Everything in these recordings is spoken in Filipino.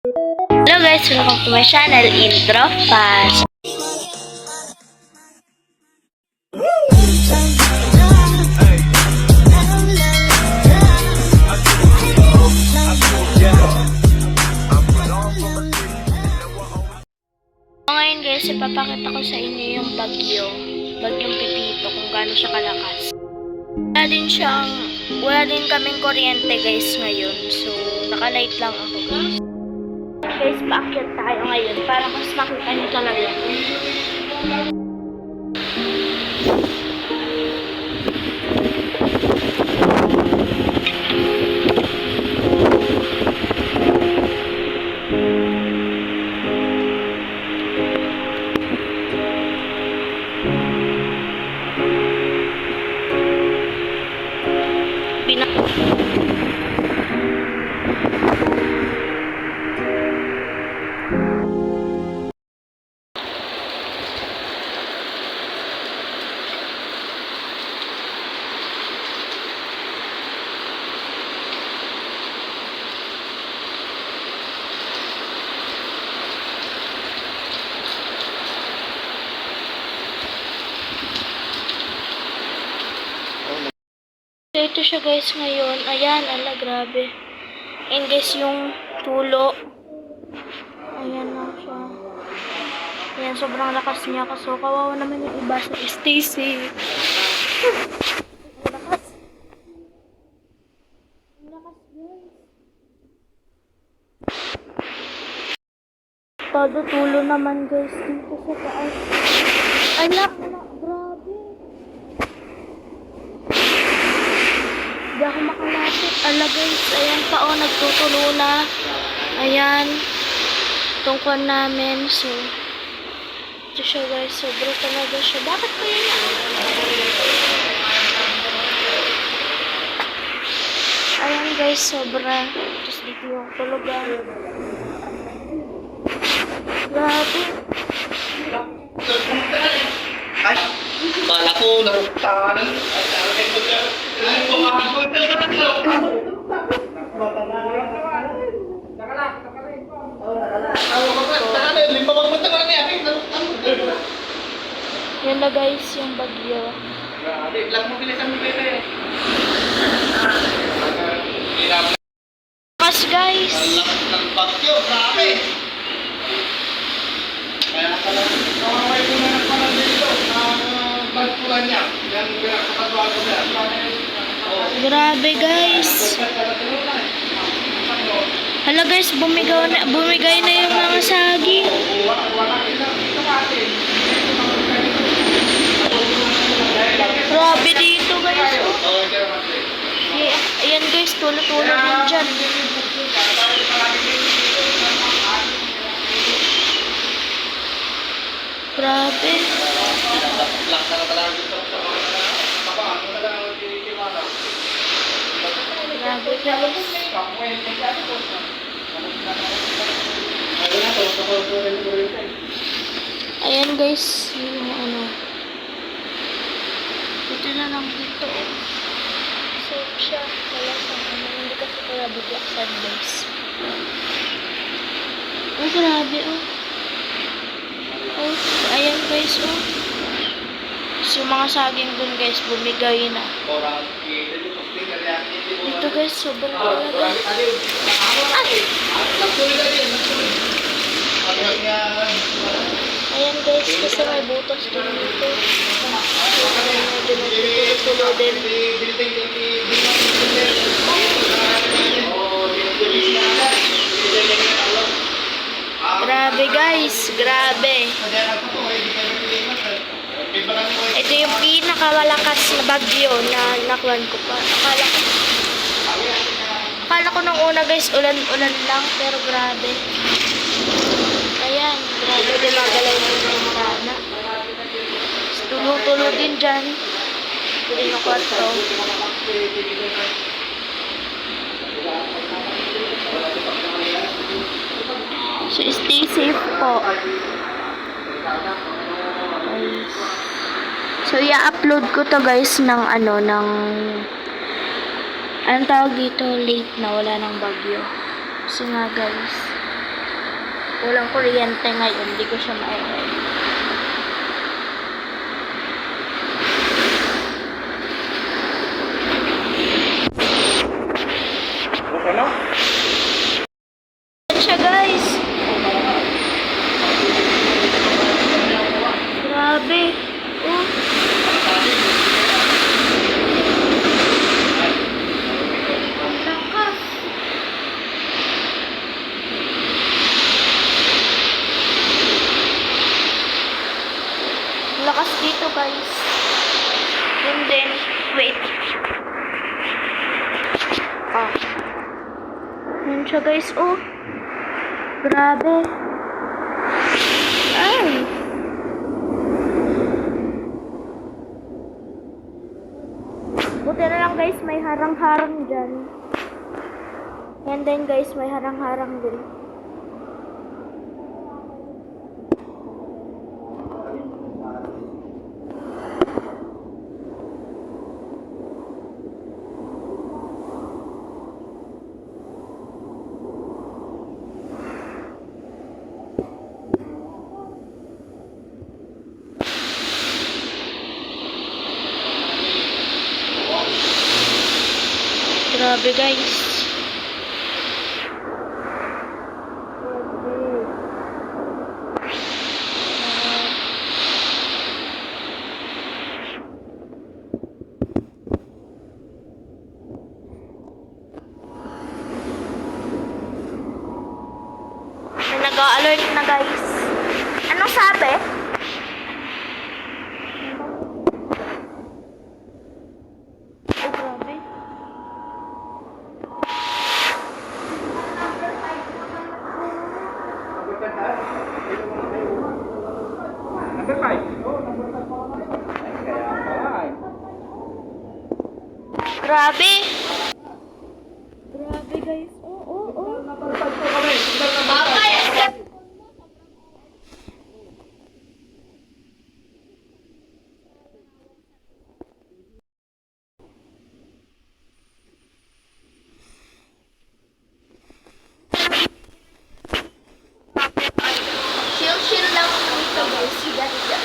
Hello guys, welcome to my channel, Intro Fast. Ngayon guys, ipapakita ko sa inyo yung bagyong Pipito, kung gaano siya kalakas. Wala din kaming kuryente guys ngayon, so nakalight lang ako guys. Guys, paakyat tayo ngayon para mas makita nyo talaga. Ito siya guys ngayon. Ayan, ala, grabe. And guys, yung tulo. Ayan na siya. Ayan, sobrang lakas niya. Kaso, kawawa naman yung iba sa Stacy. Lakas. Lakas guys. Todo tulo naman guys. Dito sa taas. Ala, grabe. Hindi ako makalapit. Ala guys, ayan pa o, nagtutulo na. Ayan. Tungkol namin. So, ito siya guys. Sobra talaga siya. Bakit pa yun? Ayan guys, sobra. Tapos dito yung tulugan. Grabe. Ay, bala ko, naruptanan. Ay, pumahagod. Yan na guys, yung bagyo. Lang mo bilisan mo bebe. Mas guys. Lakas ng bagyo, grabe. Kaya pala, kawaway ko na ng pala dito. Bagpulan niya. Yan, pinakakadwago niya. Grabe guys. Hala guys, bumigay na yung mga saging. Grabe dito guys. Ayan guys, tulo-tulo din dyan. Grabe. Grabe guys. Ayan guys, yung ano. Dito na lang dito. Safe siya. Wala sa ano. Hindi kasi kaya bubuksan guys. Oh, grabe oh. Oh, ayan guys oh. So, yung mga saging dun guys, bumigay na. Dito guys, sobrang talaga. Ay! Ayan guys, kasi may butas din dito. Medyo nagtutulo din. Grabe guys, grabe. Ito yung pinakamalakas na bagyo na nakuhan ko pa. Akala ko nung una guys, ulan lang, pero grabe. Ayan, grabe, gumagalaw yung bintana. Tulo-tulo din dyan. Ito din yung kwarto. So, stay safe po. Guys. So, i-upload ko to guys ng anong tawag dito, late na, wala ng bagyo. Kasi nga guys, Walang kuryente ngayon, hindi ko siya ma-edit. Okay na? Yan siya guys. Grabe. Oh. Ang lakas. Ang lakas dito guys. Yun din. Wait. Ah. Yun siya guys. Oh. Grabe. Ay. Buti na lang guys, may harang-harang dyan. Yan din guys, may harang-harang din. Grabe guys. Nag-alert na guys. Anong sabi? Oh, grabe. Number 5. Oh, number 5 pa naman. Ay, kaya pala eh. Grabe. Grabe guys. Oh. Number 5 po kami. Number 5. Chill lang dito guys. Higa-higa.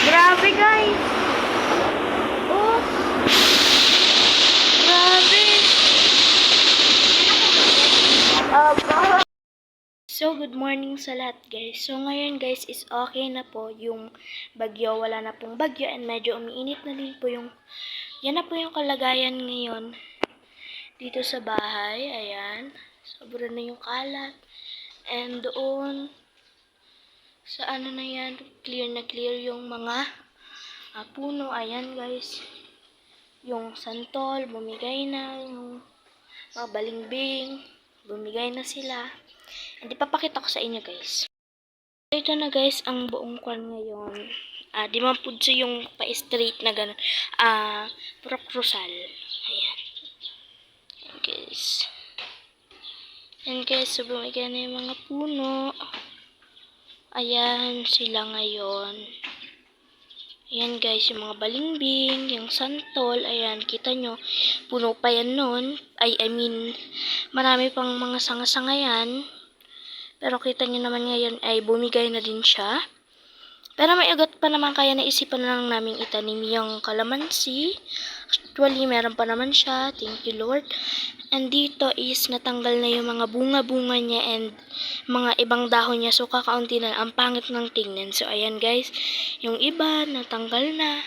Grabe guys. Oh. Grabe. So, good morning sa lahat guys. So, ngayon guys is okay na po yung bagyo. Wala na pong bagyo and medyo umiinit na din po yung yan na po yung kalagayan ngayon dito sa bahay. Ayan. Sobra na yung kalat. And doon sa ano na yan, clear na clear yung mga puno. Ayan guys. Yung santol, bumigay na. Yung mga balimbing, bumigay na sila. And ipapakita ko sa inyo guys. Ito na guys ang buong kwan ngayon. Di man po siya yung pa-straight na gano'n. Puro krusal. Ayan. Ayan guys. Ayan guys, so bumigay na yung mga puno. Ayan sila ngayon. Ayan guys, yung mga balimbing, yung santol. Ayan, kita nyo. Puno pa yan nun. I mean, marami pang mga sanga-sanga yan. Pero kita nyo naman ngayon ay bumigay na din siya. Pero may ugat pa naman kaya naisipan na lang namin itanim yung kalamansi. Actually, meron pa naman siya. Thank you Lord. And dito is natanggal na yung mga bunga-bunga niya and mga ibang dahon niya. So, kakaunti na. Ang pangit ng tingnan. So, ayan guys. Yung iba, natanggal na.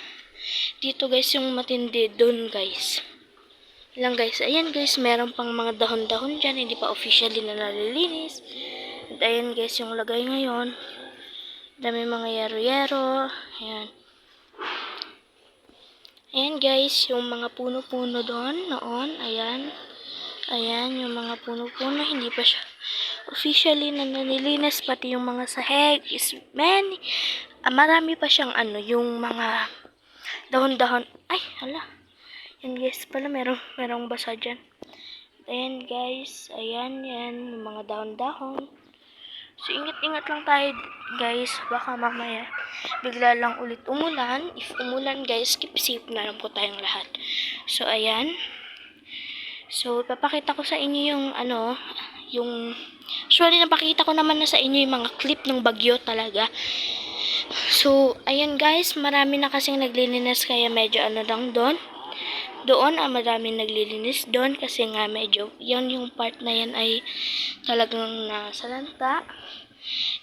Dito guys, yung matindi. Doon guys. Lang guys. Ayan guys, meron pang mga dahon-dahon dyan. Hindi pa officially na nalilinis. At ayan guys, yung lagay ngayon. Dami mga yero-yero. Ayan. Ayan guys, yung mga puno-puno doon, noon. Ayan. Ayan, yung mga puno-puno. Hindi pa siya officially na nalilinis. Pati yung mga sahig is many. Marami pa siyang yung mga dahon-dahon. Ay, hala. Ayan guys, pala merong basa dyan. Ayan guys, ayan, yan, yung mga dahon-dahon. So, ingat-ingat lang tayo, guys. Baka mamaya bigla lang ulit umulan. If umulan, guys, keep safe na lang po tayong lahat. So, ayan. So, papakita ko sa inyo yung, actually, napakita ko naman na sa inyo yung mga clip ng bagyo talaga. So, ayan guys, marami na kasing naglilinis kaya medyo lang doon. Doon, maraming naglilinis doon kasi nga medyo, yung part na yan ay talagang nasalanta.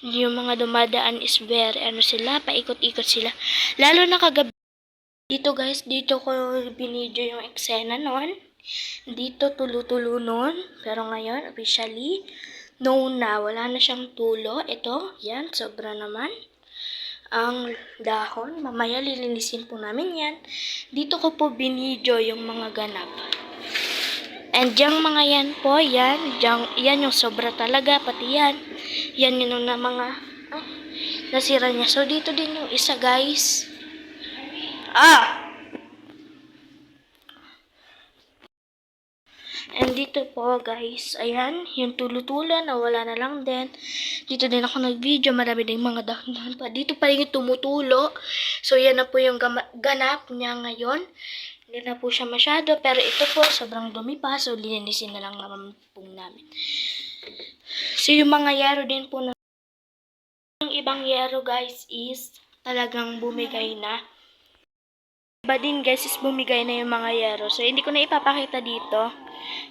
Yung mga dumadaan is very, sila, paikot-ikot sila. Lalo na kagabi. Dito guys, dito ko binidyo yung eksena noon. Dito tulo-tulo noon. Pero ngayon, officially, no na, wala na siyang tulo. Ito, yan, sobra naman. Ang dahon, mamaya lilinisin po namin yan. Dito ko po binidyo yung mga ganap. And yung mga yan po, yan yung sobra talaga, pati yan. Yan yung na mga nasira niya. So, dito din yung isa, guys. And dito po, guys, ayan, yung tulo-tulo, nawala na lang din. Dito din ako nag-video, marami din mga dahon pa. Dito pa rin yung tumutulo. So, yan na po yung ganap niya ngayon. Hindi na po siya masyado, pero ito po, sobrang dumi pa. So, linisin na lang naman po namin. So, yung mga yero din po na yung ibang yero, guys, is talagang bumigay na. Iba din, guys, is bumigay na yung mga yero. So, hindi ko na ipapakita dito.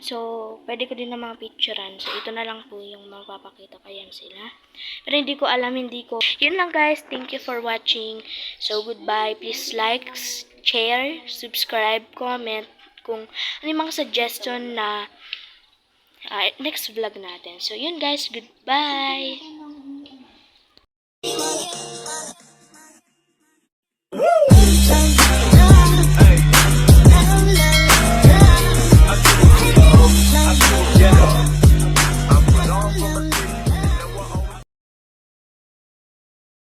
So, pwede ko din na mga picturean. So, ito na lang po yung magpapakita ko. Ayan sila. Pero hindi ko alam, Yun lang, guys. Thank you for watching. So, goodbye. Please like, share, subscribe, comment kung ano yung mga suggestion na next vlog natin. So, yun, guys. Goodbye.